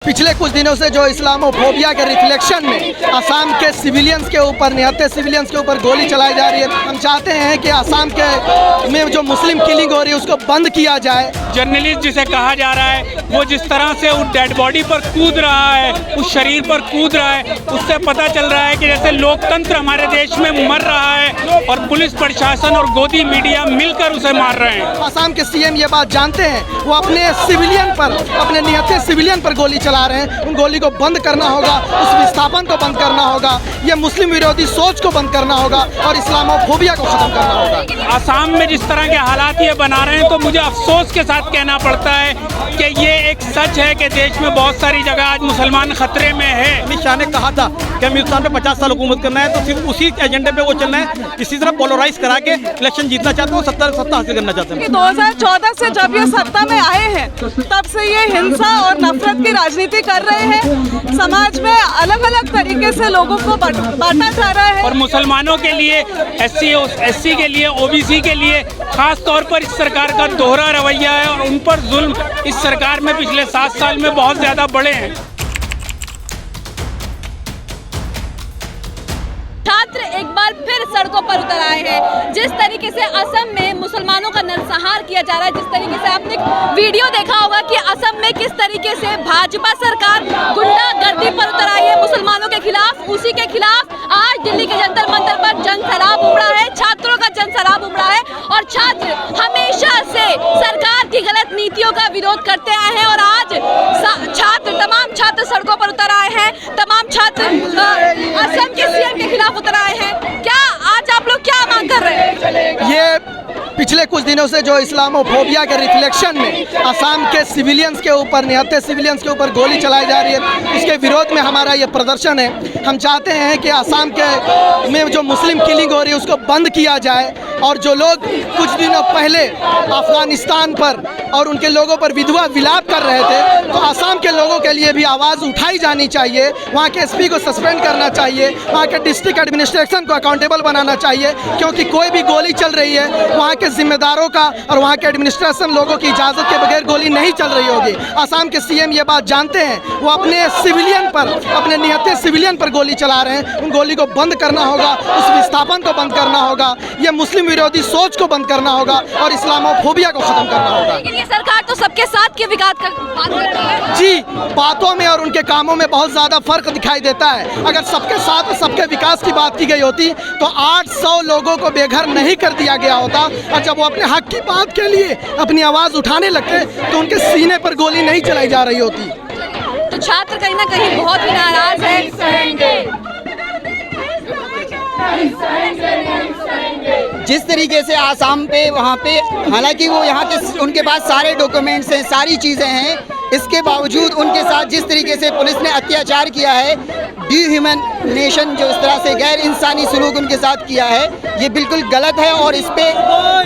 पिछले कुछ दिनों से जो इस्लामोफोबिया के रिफ्लेक्शन में असम के सिविलियंस के ऊपर, निहत्थे सिविलियंस के ऊपर गोली चलाई जा रही है। हम चाहते हैं कि असम के में जो मुस्लिम किलिंग हो रही है उसको बंद किया जाए। जर्नलिस्ट जिसे कहा जा रहा है वो जिस तरह से उस डेड बॉडी पर कूद रहा है, उस शरीर पर कूद रहा है, उससे पता चल रहा है कि जैसे लोकतंत्र हमारे देश में मर रहा है और पुलिस प्रशासन और गोदी मीडिया मिलकर उसे मार रहे हैं। असम के सीएम ये बात जानते हैं, वो अपने सिविलियन पर, अपने निहत्थे सिविलियन पर गोली चला रहे हैं। उन गोली को बंद करना होगा, उस विस्थापन को बंद करना होगा, ये मुस्लिम विरोधी सोच को बंद करना होगा और इस्लामोफोबिया को खत्म करना होगा। असम में जिस तरह के हालात ये बना रहे हैं तो मुझे अफसोस के साथ कहना पड़ता है कि ये एक सच है कि देश में बहुत सारी जगह आज मुसलमान खतरे में है। अमित शाह ने कहा था कि हम हिंदुस्तान पे 50 साल हुकूमत करना है, तो सिर्फ उसी एजेंडे पे वो चलना है। इसी तरह पोलराइज करा के इलेक्शन जीतना चाहते हैं, सत्ता हासिल करना चाहते हैं। 2014 से जब ये सत्ता में आए हैं तब से ये हिंसा और नफरत की राजनीति कर रहे हैं। समाज में अलग अलग तरीके से लोगों को बांटा जा रहा है और मुसलमानों के लिए, एससी के लिए, ओबीसी के लिए खास तौर पर इस सरकार का दोहरा रवैया है और उन पर जुल्म इस सरकार में पिछले 7 साल में बहुत ज्यादा बढ़े हैं। छात्र एक बार फिर सड़कों पर उतर आए हैं। जिस तरीके से असम में मुसलमानों का नरसंहार किया जा रहा है, जिस तरीके से आपने वीडियो देखा होगा कि असम में किस तरीके से भाजपा सरकार गुंडागर्दी पर उतर आई है मुसलमानों के खिलाफ, उसी के खिलाफ आज दिल्ली के जंतर मंतर पर जन सैलाब उमड़ा है, छात्रों का जन सैलाब उमड़ा है और छात्र हमेशा से सरकार की गलत नीतियों का विरोध करते आए हैं और आज तमाम छात्र सड़कों पर उतर आए हैं। तमाम छात्र असम के सीएम के खिलाफ उतर आए हैं। क्या आज आप लोग क्या मांग कर रहे हैं? ये पिछले कुछ दिनों से जो इस्लामोफोबिया के रिफ्लेक्शन में असम के सिविलियंस के ऊपर, निहत्थे सिविलियंस के ऊपर गोली चलाई जा रही है, इसके विरोध में हमारा ये प्रदर्शन है। हम चाहते हैं कि असम के में जो मुस्लिम किलिंग हो रही है उसको बंद किया जाए और जो लोग कुछ दिनों पहले अफगानिस्तान पर और उनके लोगों पर विधवा विलाप कर रहे थे, तो असम के लोगों के लिए भी आवाज़ उठाई जानी चाहिए। वहाँ के एसपी को सस्पेंड करना चाहिए, वहाँ के डिस्ट्रिक्ट एडमिनिस्ट्रेशन को अकाउंटेबल बनाना चाहिए, क्योंकि कोई भी गोली चल रही है वहाँ के जिम्मेदारों का और वहाँ के एडमिनिस्ट्रेशन लोगों की इजाज़त के बगैर गोली नहीं चल रही होगी। असम के सीएम ये बात जानते हैं, वो अपने सिविलियन पर, अपने निहत्थे सिविलियन पर गोली चला रहे हैं। उन गोली को बंद करना होगा, उस विस्थापन को बंद करना होगा, ये मुस्लिम विरोधी सोच को बंद करना होगा और इस्लामोफोबिया को खत्म करना होगा। लेकिन ये सरकार तो सबके साथ के विकास का बात कर रही है। जी, बातों में और उनके कामों में बहुत ज़्यादा फर्क दिखाई देता है। अगर सबके साथ और सबके विकास की बात की गई होती तो 800 लोगों को बेघर नहीं कर दिया गया होता और जब वो अपने हक की बात के लिए अपनी आवाज़ उठाने लगते तो उनके सीने पर गोली नहीं चलाई जा रही होती। तो छात्र कहीं ना कहीं बहुत ही नाराज है। जिस तरीके से आसाम पे वहाँ पे, हालांकि वो यहाँ के उनके पास सारे डॉक्यूमेंट्स हैं, सारी चीज़ें हैं, इसके बावजूद उनके साथ जिस तरीके से पुलिस ने अत्याचार किया है, डिह्यूमनेशन, जो इस तरह से गैर इंसानी सलूक उनके साथ किया है, ये बिल्कुल गलत है और इस पे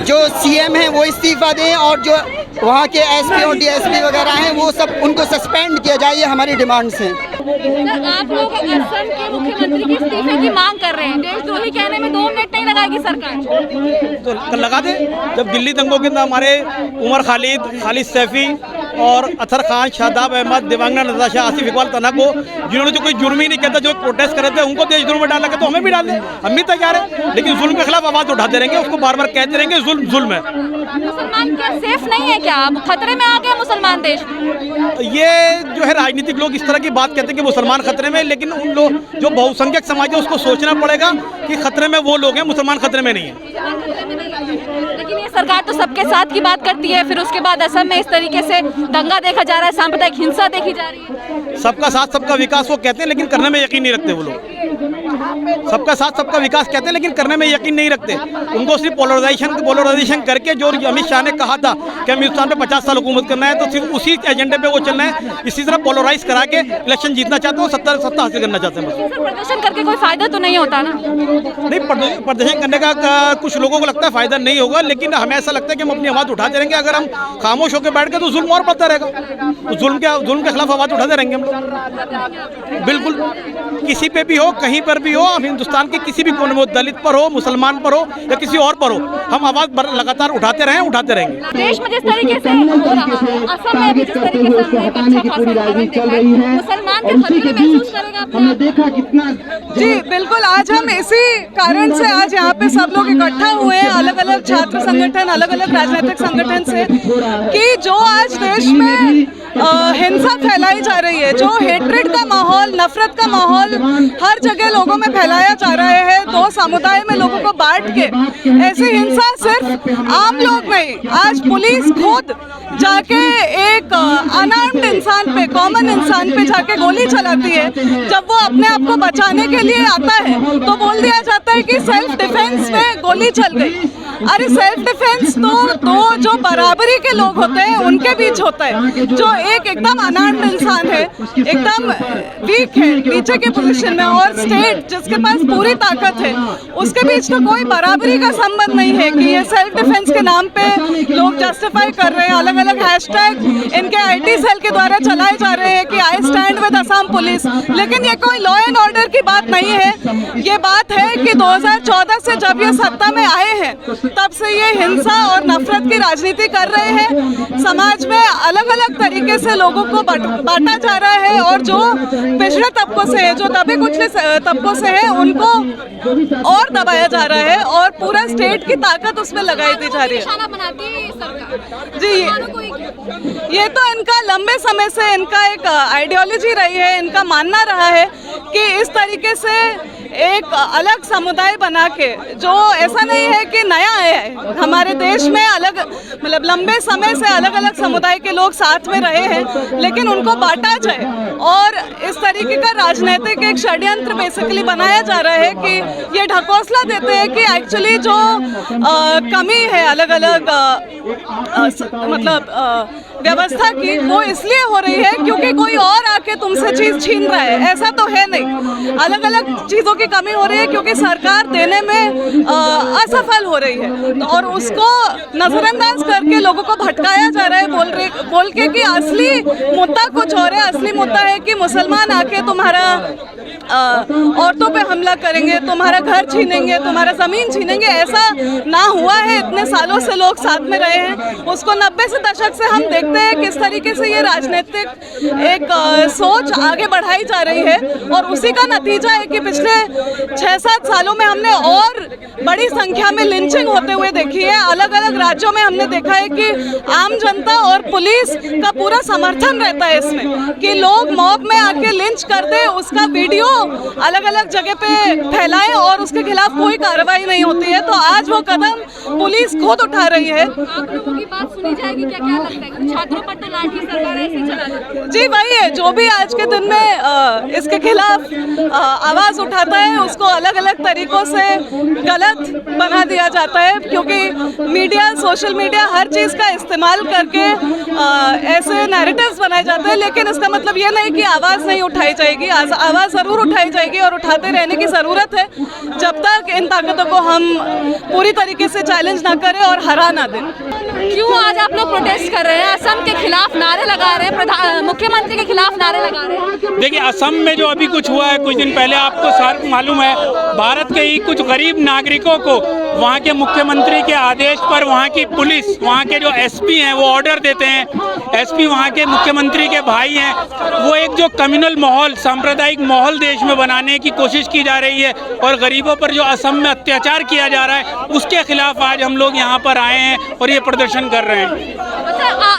जो सीएम हैं वो इस्तीफ़ा दें और जो वहाँ के एसपी और डीएसपी वगैरह हैं वो सब उनको सस्पेंड किया जाए, ये हमारी डिमांड्स हैं। सर, आप लोग असम के मुख्यमंत्री के इस्तीफे की मांग कर रहे हैं। देशद्रोही कहने में 2 मिनट नहीं लगाएगी सरकार, तो लगा दे। जब दिल्ली दंगों के अंदर हमारे उमर खालिद सैफी और अतर खान, शादाब अहमद, दिव्यांगना नताशा, आसिफ इकबाल तना को, जिन्होंने जो कोई जुर्म ही नहीं किया था, जो प्रोटेस्ट कर रहे थे, उनको देशद्रोह में डाला, तो हमें भी डाल दें, हम भी तैयार हैं। लेकिन जुल्म के खिलाफ आवाज़ उठाते रहेंगे, उसको बार बार कहते रहेंगे जुल्म है। मुसलमान क्या सेफ नहीं है? क्या अब खतरे में आ गया मुसलमान देश? ये जो है राजनीतिक लोग इस तरह की बात कहते हैं कि मुसलमान खतरे में, लेकिन उन लोग जो बहुसंख्यक समाज है उसको सोचना पड़ेगा कि खतरे में वो लोग हैं, मुसलमान खतरे में नहीं है। लेकिन ये सरकार तो सबके साथ की बात करती है, फिर उसके बाद असम में इस तरीके से दंगा देखा जा रहा है, सांप्रदायिक हिंसा देखी जा रही है। सबका साथ सबका विकास वो कहते हैं, लेकिन करने में यकीन नहीं रखते वो लोग। सबका साथ सबका विकास कहते हैं, लेकिन करने में यकीन नहीं रखते। उनको सिर्फ पोलराइजेशन करके, जो अमित शाह ने कहा था कि हम हिंदुस्तान पे 50 साल हुकूमत करना है, तो सिर्फ उसी एजेंडे पे वो चलना है। इसी तरह पोलराइज करा के इलेक्शन जीतना चाहते हैं, सत्ता हासिल करना चाहते हैं। प्रदर्शन करके कोई फायदा तो नहीं होता ना? नहीं, प्रदर्शन करने का कुछ लोगों को लगता है फायदा नहीं होगा, लेकिन हमें ऐसा लगता है कि हम अपनी आवाज़ उठाते रहेंगे। अगर हम खामोश होकर बैठ गए तो जुल्म और बढ़ता रहेगा, तो जुल्म के खिलाफ आवाज़ उठाते रहेंगे हम लोग। बिल्कुल, किसी पे भी हो, कहीं पर भी हो, हम हिंदुस्तान के किसी भी कोने में हो, दलित पर हो, मुसलमान पर हो या किसी और पर हो, हम आवाज़ लगातार उठाते रहेंगे। देश में जिस तरीके से हो रहा है, असम में भी जिस तरीके से हमने एक अच्छा खासा उदाहरण देखा है, मुसलमान के खतरे महसूस करेगा हमने देखा कितना। जी बिल्कुल, आज हम इसी कारण से आज यहाँ पे सब लोग इकट्ठा हुए हैं, अलग अलग छात्र संगठन, अलग अलग राजनीतिक संगठन से, कि जो आज देश में हिंसा फैलाई जा रही है, जो हेट्रेड का माहौल, नफरत का माहौल हर जगह लोगों में फैलाया जा रहा है, दो समुदाय में लोगों को बांट के, ऐसी हिंसा सिर्फ आम लोग नहीं, आज पुलिस खुद जाके एक अनआर्म्ड इंसान पे, कॉमन इंसान पे जाके गोली चलाती है। जब वो अपने आप को बचाने के लिए आता है तो बोल दिया जाता है कि सेल्फ डिफेंस में गोली चल गई। अरे सेल्फ डिफेंस तो जो बराबरी के लोग होते हैं उनके बीच होता है, जो एक एकदम अनआर्म्ड इंसान है, एकदम वीक है, नीचे के पोजीशन में, और स्टेट जिसके पास पूरी ताकत है, उसके बीच तो कोई बराबरी का संबंध नहीं है कि ये सेल्फ डिफेंस के नाम पे लोग जस्टिफाई कर रहे हैं। अलग अलग हैशटैग इनके IT सेल के द्वारा चलाए जा रहे हैं कि I stand with Assam police, लेकिन ये कोई लॉ एंड ऑर्डर की बात नहीं है। ये बात है कि 2014 से जब ये सत्ता में आए हैं तब से ये हिंसा और नफरत की राजनीति कर रहे हैं। समाज में अलग अलग तरीके से लोगों को बांटा जा रहा है, और जो पिछड़े तबकों से है, जो दबे कुचले तबकों से है, उनको और दबाया जा रहा है, और पूरा स्टेट की ताकत उसमें लगाई दी जा रही है। जी ये तो इनका लंबे समय से इनका एक आइडियोलॉजी रही है, इनका मानना रहा है कि इस तरीके से एक अलग समुदाय बना के, जो ऐसा नहीं है कि नया है, हमारे देश में अलग मतलब लंबे समय से अलग अलग समुदाय के लोग साथ में रहे हैं, लेकिन उनको बांटा जाए और इस तरीके का राजनीतिक एक षड्यंत्र बेसिकली बनाया जा रहा है कि ये ढकोसला देते हैं कि एक्चुअली जो कमी है अलग अलग मतलब व्यवस्था की, वो इसलिए हो रही है क्योंकि कोई और आके तुमसे चीज छीन रहा है। ऐसा तो है नहीं, अलग अलग चीजों की कमी हो रही है क्योंकि सरकार देने में असफल हो रही है, तो और उसको नजरअंदाज करके लोगों को भटकाया जा रहा है बोल के कि असली मुद्दा कुछ और है। असली मुद्दा है कि मुसलमान आके तुम्हारा औरतों पे हमला करेंगे, तुम्हारा घर छीनेंगे, तुम्हारा जमीन छीनेंगे। ऐसा ना हुआ है, इतने सालों से लोग साथ में रहे हैं। उसको 90 से दशक से हम देखते हैं किस तरीके से ये राजनीतिक एक सोच आगे बढ़ाई जा रही है, और उसी का नतीजा है कि पिछले 6-7 सालों में हमने और बड़ी संख्या में लिंचिंग होते हुए देखी है। अलग अलग राज्यों में हमने देखा है कि आम जनता और पुलिस का पूरा समर्थन रहता है इसमें, कि लोग मॉब में आके लिंच कर दे, उसका वीडियो अलग अलग जगह पे फैलाएं और उसके खिलाफ कोई कार्रवाई नहीं होती है। तो आज वो कदम पुलिस खुद उठा रही है। आप लोगों की बात सुनी जाएगी क्या, क्या लगता है? छात्रों पर तो लाठी सरकार ऐसे ही चला देती है। जी वही है, जो भी आज के दिन में इसके खिलाफ आवाज उठाता है उसको अलग अलग तरीकों से गलत बना दिया जाता है, क्योंकि मीडिया, सोशल मीडिया हर चीज का इस्तेमाल करके ऐसे नैरेटिव्स बनाए जाते हैं। लेकिन इसका मतलब ये नहीं कि आवाज नहीं उठाई जाएगी, आवाज जरूर उठाई जाएगी और उठाते रहने की जरूरत है, जब तक इन ताकतों को हम पूरी तरीके से चैलेंज ना करें और हरा ना दें। क्यों आज आप लोग प्रोटेस्ट कर रहे हैं, असम के खिलाफ नारे लगा रहे हैं, मुख्यमंत्री के खिलाफ नारे लगा रहे हैं? देखिए, असम में जो अभी कुछ हुआ है कुछ दिन पहले, आपको सारा मालूम है, भारत के ही कुछ गरीब नागरिकों को वहाँ के मुख्यमंत्री के आदेश पर वहाँ की पुलिस, वहाँ के जो SP हैं वो ऑर्डर देते हैं। SP वहाँ के मुख्यमंत्री के भाई हैं, वो एक जो कम्युनल माहौल, सांप्रदायिक माहौल देश में बनाने की कोशिश की जा रही है, और गरीबों पर जो असम में अत्याचार किया जा रहा है उसके खिलाफ आज हम लोग यहाँ पर आए हैं और ये प्रदर्शन कर रहे हैं।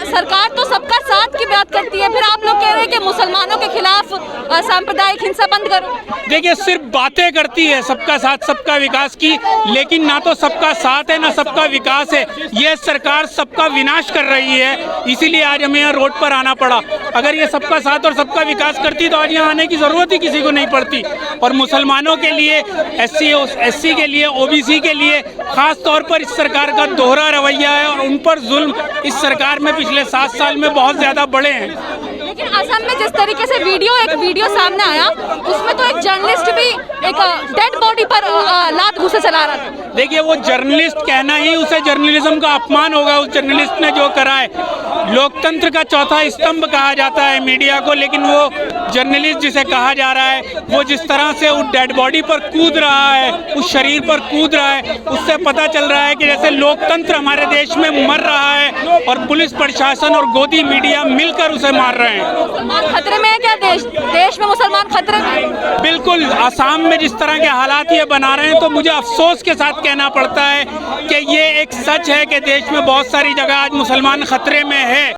सरकार तो सबका साथ की बात करती है, फिर आप लोग कह रहे हैं कि मुसलमानों के खिलाफ सांप्रदायिक हिंसा बंद करो। देखिए, सिर्फ बातें करती है सबका साथ सबका विकास की, लेकिन ना तो सबका साथ है ना सबका विकास है। ये सरकार सबका विनाश कर रही है, इसीलिए आज हमें यहाँ रोड पर आना पड़ा। अगर ये सबका साथ और सबका विकास करती तो आज यहाँ आने की जरूरत ही किसी को नहीं पड़ती। और मुसलमानों के लिए, SC के लिए, OBC के लिए खास तौर पर इस सरकार का दोहरा रवैया है, और उन पर जुल्म इस सरकार में पिछले 7 साल में बहुत ज्यादा बढ़े हैं। लेकिन असम में जिस तरीके से एक वीडियो सामने आया, उसमें तो एक जर्नलिस्ट भी एक डेड बॉडी पर लात घूंसे चला रहा था। देखिए, वो जर्नलिस्ट कहना ही उसे जर्नलिज्म का अपमान होगा। उस जर्नलिस्ट ने जो करा है, लोकतंत्र का चौथा स्तंभ कहा जाता है मीडिया को, लेकिन वो जर्नलिस्ट जिसे कहा जा रहा है, वो जिस तरह से उस डेड बॉडी पर कूद रहा है, उस शरीर पर कूद रहा है, उससे पता चल रहा है कि जैसे लोकतंत्र हमारे देश में मर रहा है और पुलिस प्रशासन और गोदी मीडिया मिलकर उसे मार रहे हैं। मुसलमान खतरे में है क्या? देश में मुसलमान खतरे में? बिल्कुल। आसाम में जिस तरह के हालात ये बना रहे हैं, तो मुझे अफसोस के साथ कहना पड़ता है कि ये एक सच है कि देश में बहुत सारी जगह आज मुसलमान खतरे में है।